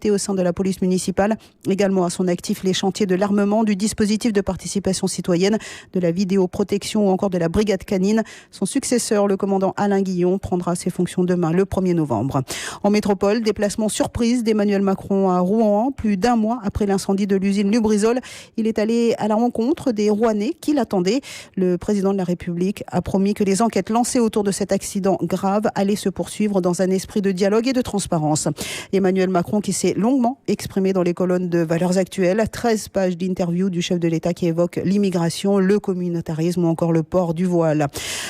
au sein de la police municipale. Également à son actif les chantiers de l'armement, du dispositif de participation citoyenne, de la vidéoprotection ou encore de la brigade canine. Son successeur, le commandant Alain Guillon, prendra ses fonctions demain, le 1er novembre. En métropole, déplacement surprise d'Emmanuel Macron à Rouen. Plus d'un mois après l'incendie de l'usine Lubrizol, il est allé à la rencontre des Rouennais qui l'attendaient. Le président de la République a promis que les enquêtes lancées autour de cet accident grave allaient se poursuivre dans un esprit de dialogue et de transparence. Emmanuel Macron qui s'est longuement exprimé dans les colonnes de Valeurs Actuelles. 13 pages d'interview du chef de l'État qui évoque l'immigration, le communautarisme ou encore le port du voile.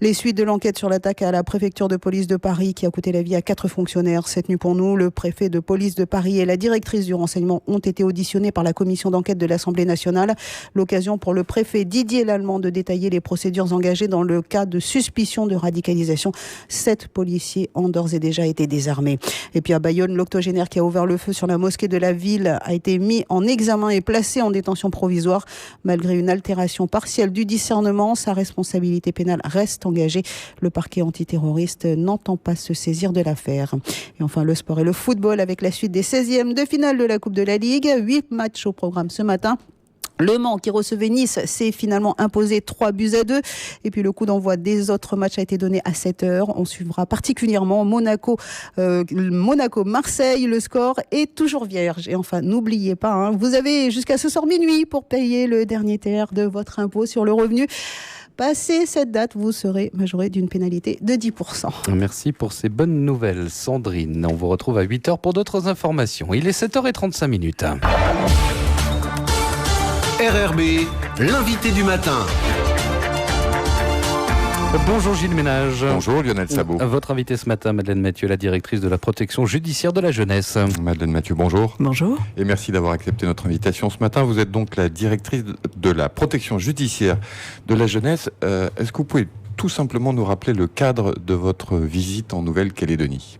Les suites de l'enquête sur l'attaque à la préfecture de police de Paris qui a coûté la vie à 4 fonctionnaires cette nuit pour nous. Le préfet de police de Paris et la directrice du renseignement ont été auditionnés par la commission d'enquête de l'Assemblée nationale. L'occasion pour le préfet Didier Lallement de détailler les procédures engagées dans le cas de suspicion de radicalisation. 7 policiers ont d'ores et déjà été désarmés. Et puis à Bayonne, l'octogénaire qui a ouvert le feu sur la mosquée de la ville a été mis en examen et placé en détention provisoire. Malgré une altération partielle du discernement, sa responsabilité pénale reste engagée. Le parquet antiterroriste n'entend pas se saisir de l'affaire. Et enfin, le sport et le football avec la suite des 16e de finale de la Coupe de la Ligue. 8 matchs au programme ce matin. Le Mans qui recevait Nice s'est finalement imposé 3-2. Et puis le coup d'envoi des autres matchs a été donné à 7h. On suivra particulièrement Monaco-Marseille. Le score est toujours vierge. Et enfin, n'oubliez pas, vous avez jusqu'à ce soir minuit pour payer le dernier tiers de votre impôt sur le revenu. Passé cette date, vous serez majoré d'une pénalité de 10%. Merci pour ces bonnes nouvelles, Sandrine. On vous retrouve à 8h pour d'autres informations. Il est 7h35. RRB, l'invité du matin. Bonjour Gilles Ménage. Bonjour Lionel Sabot. Votre invité ce matin, Madeleine Mathieu, la directrice de la protection judiciaire de la jeunesse. Madeleine Mathieu, bonjour. Bonjour. Et merci d'avoir accepté notre invitation ce matin. Vous êtes donc la directrice de la protection judiciaire de la jeunesse. Est-ce que vous pouvez tout simplement nous rappeler le cadre de votre visite en Nouvelle-Calédonie ?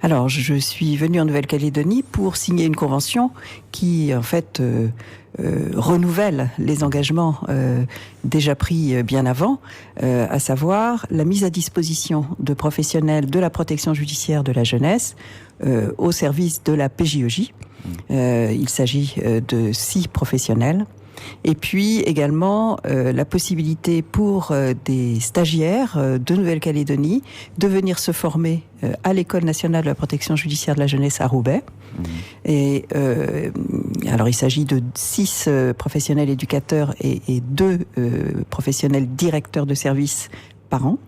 Alors, je suis venue en Nouvelle-Calédonie pour signer une convention qui, en fait, renouvelle les engagements déjà pris bien avant, à savoir la mise à disposition de professionnels de la protection judiciaire de la jeunesse au service de la PJEJ. Il s'agit de 6 professionnels. Et puis également la possibilité pour des stagiaires de Nouvelle-Calédonie de venir se former à l'École nationale de la protection judiciaire de la jeunesse à Roubaix. Et alors il s'agit de 6 professionnels éducateurs et 2 professionnels directeurs de service par an.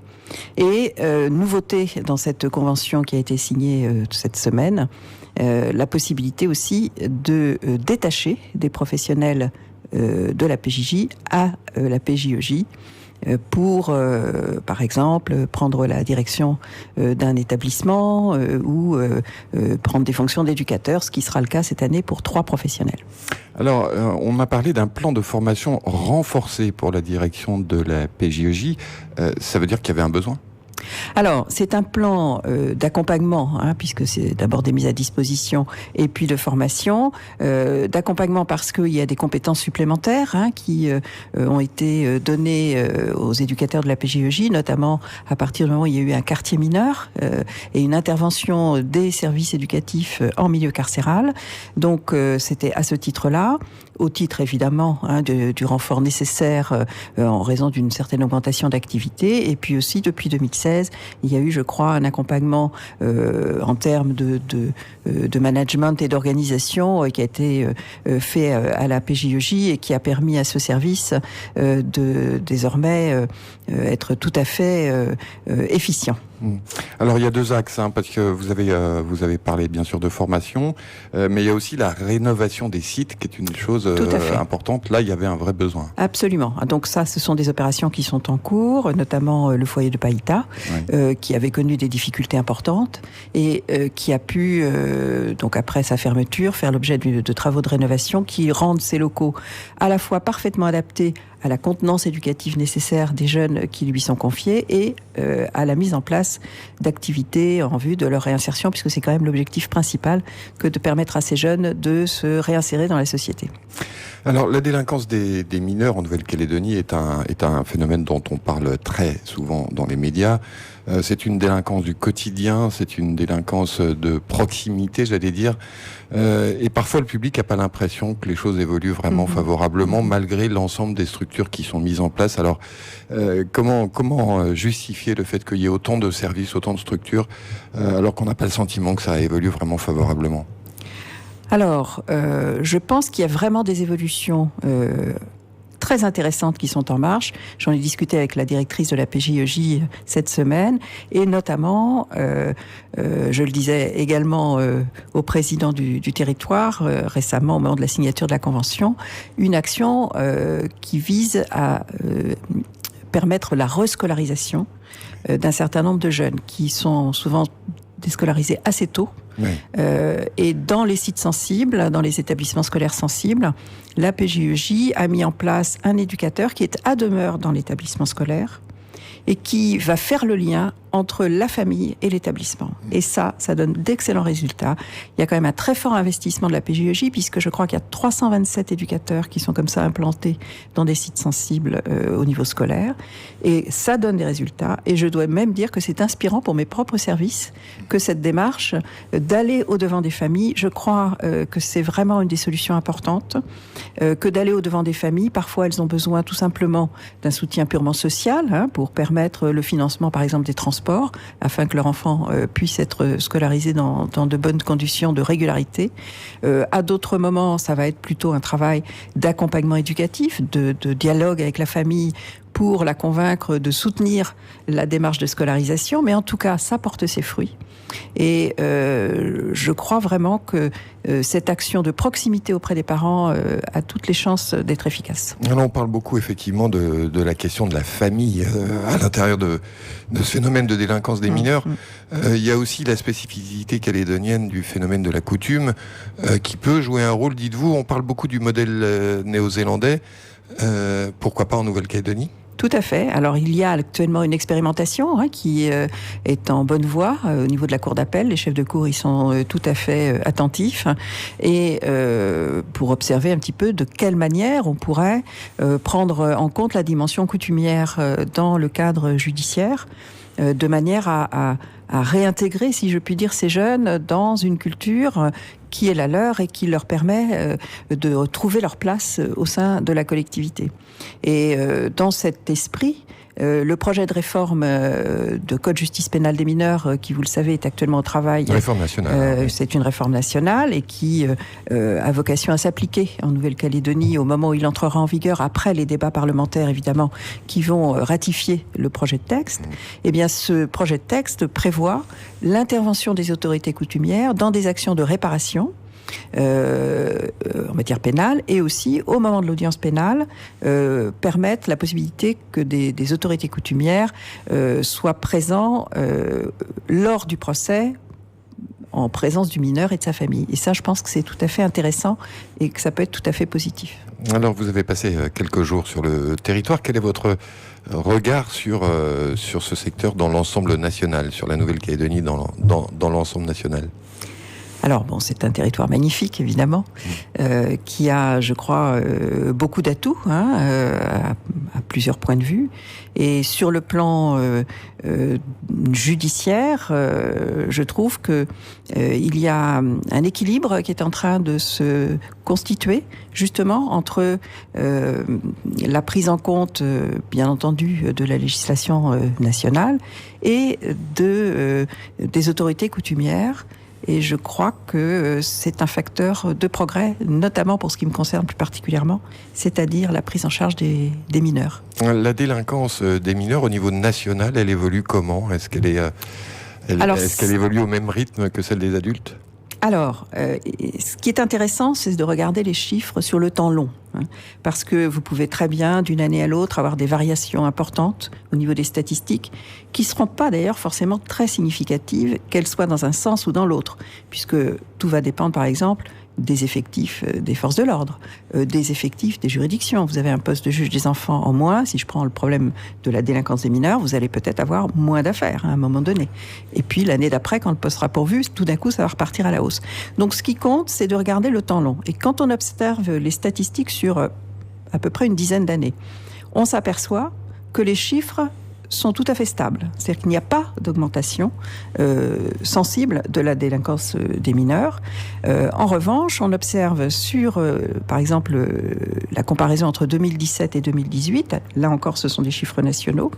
Et nouveauté dans cette convention qui a été signée cette semaine, la possibilité aussi de détacher des professionnels de la PJJ à la PJEJ pour, par exemple, prendre la direction d'un établissement ou prendre des fonctions d'éducateur, ce qui sera le cas cette année pour 3 professionnels. Alors, on m'a parlé d'un plan de formation renforcé pour la direction de la PJEJ. Ça veut dire qu'il y avait un besoin ? Alors, c'est un plan d'accompagnement, puisque c'est d'abord des mises à disposition et puis de formation, d'accompagnement parce qu'il y a des compétences supplémentaires qui ont été données aux éducateurs de la PJEJ, notamment à partir du moment où il y a eu un quartier mineur et une intervention des services éducatifs en milieu carcéral. Donc, c'était à ce titre-là, au titre évidemment du renfort nécessaire en raison d'une certaine augmentation d'activité, et puis aussi depuis 2016, il y a eu, je crois, un accompagnement en termes de management et d'organisation qui a été fait à la PJEJ et qui a permis à ce service de désormais être tout à fait efficient. Alors il y a 2 axes, parce que vous avez parlé bien sûr de formation, mais il y a aussi la rénovation des sites qui est une chose importante. Là, il y avait un vrai besoin. Absolument. Donc ça, ce sont des opérations qui sont en cours, notamment le foyer de Païta, qui avait connu des difficultés importantes et qui a pu, donc après sa fermeture, faire l'objet de travaux de rénovation qui rendent ces locaux à la fois parfaitement adaptés à la contenance éducative nécessaire des jeunes qui lui sont confiés et à la mise en place d'activités en vue de leur réinsertion, puisque c'est quand même l'objectif principal que de permettre à ces jeunes de se réinsérer dans la société. Alors, la délinquance des mineurs en Nouvelle-Calédonie est un phénomène dont on parle très souvent dans les médias. C'est une délinquance du quotidien, c'est une délinquance de proximité, j'allais dire. Et parfois, le public n'a pas l'impression que les choses évoluent vraiment favorablement, malgré l'ensemble des structures qui sont mises en place. Alors, comment justifier le fait qu'il y ait autant de services, autant de structures, alors qu'on n'a pas le sentiment que ça évolue vraiment favorablement ? Alors, je pense qu'il y a vraiment des évolutions très intéressantes qui sont en marche. J'en ai discuté avec la directrice de la PJEJ cette semaine, et notamment, je le disais également au président du territoire récemment, au moment de la signature de la convention, une action qui vise à permettre la rescolarisation d'un certain nombre de jeunes qui sont souvent déscolarisés assez tôt. Oui. Et dans les sites sensibles, dans les établissements scolaires sensibles, la PJEJ a mis en place un éducateur qui est à demeure dans l'établissement scolaire et qui va faire le lien entre la famille et l'établissement. Et ça donne d'excellents résultats. Il y a quand même un très fort investissement de la PJEJ, puisque je crois qu'il y a 327 éducateurs qui sont comme ça implantés dans des sites sensibles au niveau scolaire. Et ça donne des résultats. Et je dois même dire que c'est inspirant pour mes propres services, que cette démarche d'aller au-devant des familles, je crois que c'est vraiment une des solutions importantes, que d'aller au-devant des familles. Parfois, elles ont besoin tout simplement d'un soutien purement social, pour permettre le financement, par exemple, des transports, afin que leur enfant puisse être scolarisé dans de bonnes conditions de régularité. À d'autres moments, ça va être plutôt un travail d'accompagnement éducatif, de dialogue avec la famille pour la convaincre de soutenir la démarche de scolarisation. Mais en tout cas, ça porte ses fruits. Et je crois vraiment que cette action de proximité auprès des parents a toutes les chances d'être efficace. Alors on parle beaucoup effectivement de la question de la famille à l'intérieur de ce phénomène de délinquance des mineurs. Il y a aussi la spécificité calédonienne du phénomène de la coutume qui peut jouer un rôle, dites-vous. On parle beaucoup du modèle néo-zélandais. Pourquoi pas en Nouvelle-Calédonie ? Tout à fait. Alors, il y a actuellement une expérimentation qui est en bonne voie au niveau de la cour d'appel. Les chefs de cour y sont tout à fait attentifs, et pour observer un petit peu de quelle manière on pourrait prendre en compte la dimension coutumière dans le cadre judiciaire, de manière à réintégrer, si je puis dire, ces jeunes dans une culture qui est la leur et qui leur permet de trouver leur place au sein de la collectivité. Et dans cet esprit, le projet de réforme de Code justice pénale des mineurs, qui, vous le savez, est actuellement au travail. Réforme nationale. C'est une réforme nationale et qui a vocation à s'appliquer en Nouvelle-Calédonie au moment où il entrera en vigueur, après les débats parlementaires, évidemment, qui vont ratifier le projet de texte. Eh bien, ce projet de texte prévoit l'intervention des autorités coutumières dans des actions de réparation, en matière pénale, et aussi au moment de l'audience pénale permettre la possibilité que des autorités coutumières soient présents lors du procès en présence du mineur et de sa famille. Et ça, je pense que c'est tout à fait intéressant et que ça peut être tout à fait positif. Alors, vous avez passé quelques jours sur le territoire. Quel est votre regard sur ce secteur dans l'ensemble national, sur la Nouvelle-Calédonie dans l'ensemble national ? Alors bon, c'est un territoire magnifique, évidemment, qui a, je crois, beaucoup d'atouts à plusieurs points de vue. Et sur le plan judiciaire, je trouve que il y a un équilibre qui est en train de se constituer, justement, entre la prise en compte, bien entendu, de la législation nationale et des autorités coutumières. Et je crois que c'est un facteur de progrès, notamment pour ce qui me concerne plus particulièrement, c'est-à-dire la prise en charge des mineurs. La délinquance des mineurs au niveau national, elle évolue comment ? Est-ce qu'elle évolue au même rythme que celle des adultes ? Alors, ce qui est intéressant, c'est de regarder les chiffres sur le temps long. Parce que vous pouvez très bien, d'une année à l'autre, avoir des variations importantes au niveau des statistiques, qui ne seront pas d'ailleurs forcément très significatives, qu'elles soient dans un sens ou dans l'autre, puisque tout va dépendre, par exemple, des effectifs des forces de l'ordre, des effectifs des juridictions. Vous avez un poste de juge des enfants en moins. Si je prends le problème de la délinquance des mineurs, vous allez peut-être avoir moins d'affaires à un moment donné. Et puis l'année d'après, quand le poste sera pourvu, tout d'un coup, ça va repartir à la hausse. Donc ce qui compte, c'est de regarder le temps long. Et quand on observe les statistiques sur à peu près une dizaine d'années, on s'aperçoit que les chiffres sont tout à fait stables. C'est-à-dire qu'il n'y a pas d'augmentation sensible de la délinquance des mineurs. En revanche, on observe sur, par exemple, la comparaison entre 2017 et 2018, là encore ce sont des chiffres nationaux,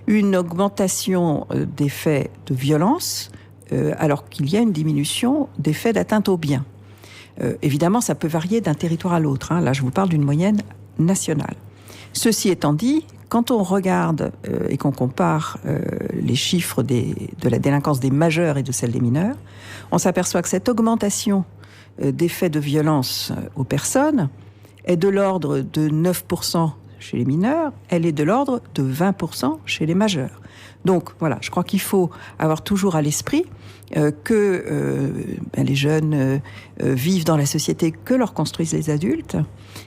une augmentation des faits de violence, alors qu'il y a une diminution des faits d'atteinte aux biens. Évidemment, ça peut varier d'un territoire à l'autre. Là, je vous parle d'une moyenne nationale. Ceci étant dit, quand on regarde et qu'on compare les chiffres de la délinquance des majeurs et de celle des mineurs, on s'aperçoit que cette augmentation des faits de violence aux personnes est de l'ordre de 9% chez les mineurs, elle est de l'ordre de 20% chez les majeurs. Donc voilà, je crois qu'il faut avoir toujours à l'esprit que les jeunes vivent dans la société que leur construisent les adultes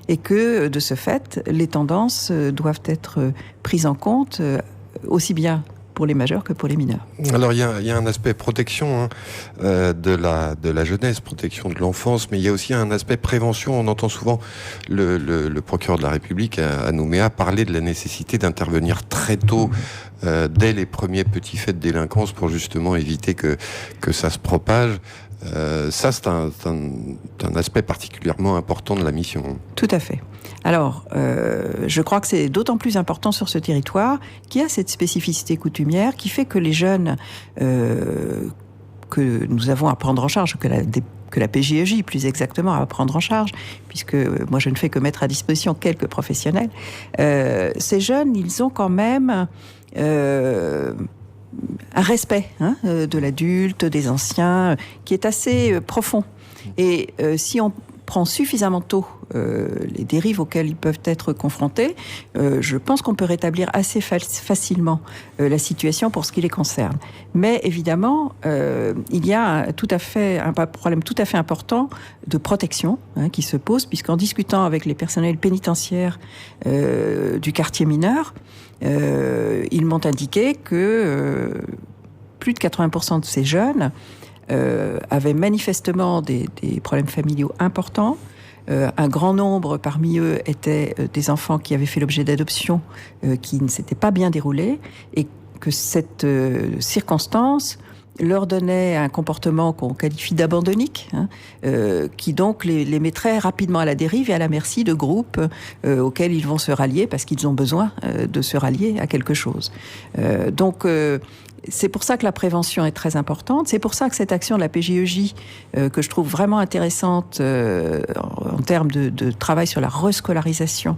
et que, de ce fait, les tendances doivent être prises en compte aussi bien pour les majeurs que pour les mineurs. Alors il y a un aspect protection de la jeunesse, protection de l'enfance, mais il y a aussi un aspect prévention. On entend souvent le procureur de la République à Nouméa parler de la nécessité d'intervenir très tôt dès les premiers petits faits de délinquance pour justement éviter que ça se propage. Ça, c'est un aspect particulièrement important de la mission. Tout à fait. Alors, je crois que c'est d'autant plus important sur ce territoire qu'il y a cette spécificité coutumière qui fait que les jeunes que nous avons à prendre en charge, que la PJJ, plus exactement, à prendre en charge, puisque moi je ne fais que mettre à disposition quelques professionnels, ces jeunes, ils ont quand même un respect de l'adulte, des anciens, qui est assez profond. Et si on prend suffisamment tôt les dérives auxquelles ils peuvent être confrontés, je pense qu'on peut rétablir assez facilement la situation pour ce qui les concerne. Mais évidemment, il y a un problème tout à fait important de protection qui se pose, puisqu'en discutant avec les personnels pénitentiaires du quartier mineur, ils m'ont indiqué que plus de 80% de ces jeunes avaient manifestement des problèmes familiaux importants. Un grand nombre parmi eux étaient des enfants qui avaient fait l'objet d'adoptions qui ne s'étaient pas bien déroulées, et que cette circonstance leur donnait un comportement qu'on qualifie d'abandonnique, qui donc les mettrait rapidement à la dérive et à la merci de groupes auxquels ils vont se rallier parce qu'ils ont besoin de se rallier à quelque chose. Donc c'est pour ça que la prévention est très importante. C'est pour ça que cette action de la PJJ, que je trouve vraiment intéressante en termes de travail sur la rescolarisation,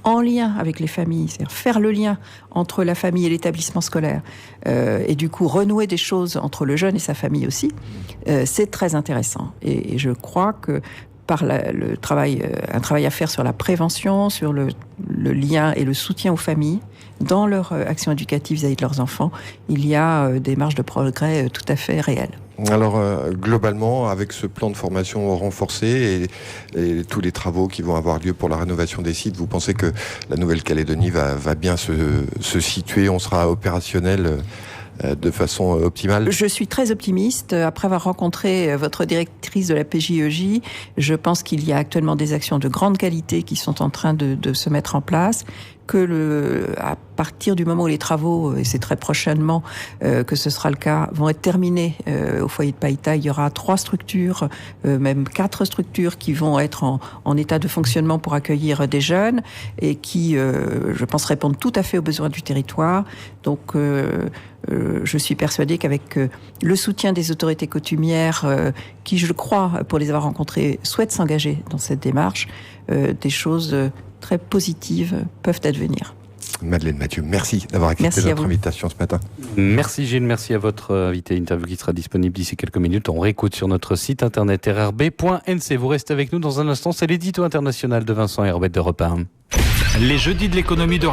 en lien avec les familles, c'est-à-dire faire le lien entre la famille et l'établissement scolaire, et du coup renouer des choses entre le jeune et sa famille aussi, c'est très intéressant. Et je crois que par un travail à faire sur la prévention, sur le lien et le soutien aux familles, dans leur action éducative vis-à-vis de leurs enfants, il y a des marges de progrès tout à fait réelles. Alors, globalement, avec ce plan de formation renforcé et tous les travaux qui vont avoir lieu pour la rénovation des sites, vous pensez que la Nouvelle-Calédonie va bien se situer, on sera opérationnel de façon optimale? Je suis très optimiste. Après avoir rencontré votre directrice de la PJJ, je pense qu'il y a actuellement des actions de grande qualité qui sont en train de se mettre en place, à partir du moment où les travaux, et c'est très prochainement que ce sera le cas, vont être terminés au foyer de Païta, il y aura 3 structures, même 4 structures qui vont être en état de fonctionnement pour accueillir des jeunes et qui, je pense, répondent tout à fait aux besoins du territoire. Donc, je suis persuadée qu'avec le soutien des autorités coutumières, qui, je le crois, pour les avoir rencontrées, souhaitent s'engager dans cette démarche, des choses très positives peuvent advenir. Madeleine Mathieu, merci d'avoir accepté notre invitation ce matin. Merci Gilles, merci à votre invité. Interview qui sera disponible d'ici quelques minutes. On réécoute sur notre site internet rrb.nc. Vous restez avec nous dans un instant, c'est l'édito international de Vincent Herbet d'Europe 1. Les jeudis de l'économie de